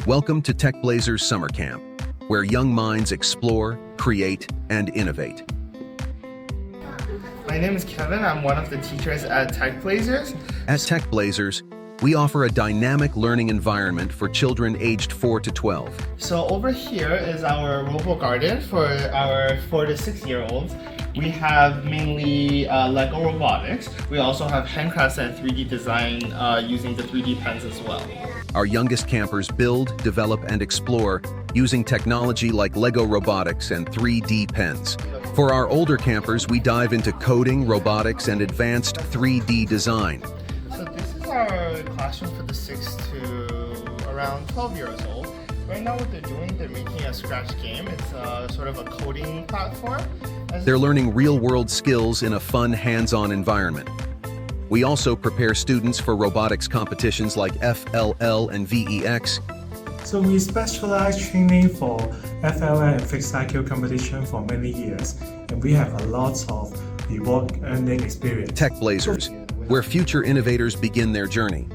Welcome to TechBlazers Summer Camp, where young minds explore, create, and innovate. My name is Kevin. I'm one of the teachers at TechBlazers. At TechBlazers, we offer a dynamic learning environment for children aged 4 to 12. So over here is our Robo Garden for our 4 to 6-year-olds. We have mainly Lego robotics. We also have handcrafts and 3D design using the 3D pens as well. Our youngest campers build, develop, and explore using technology like Lego robotics and 3D pens. For our older campers, we dive into coding, robotics, and advanced 3D design. So this is our classroom for the 6 to around 12 years old. Right now what they're doing, they're making a Scratch game. It's sort of a coding platform. They're learning real-world skills in a fun, hands-on environment. We also prepare students for robotics competitions like FLL and VEX. So we specialize training for FLL and VEX IQ competition for many years, and we have a lot of reward earning experience. TechBlazers, where future innovators begin their journey.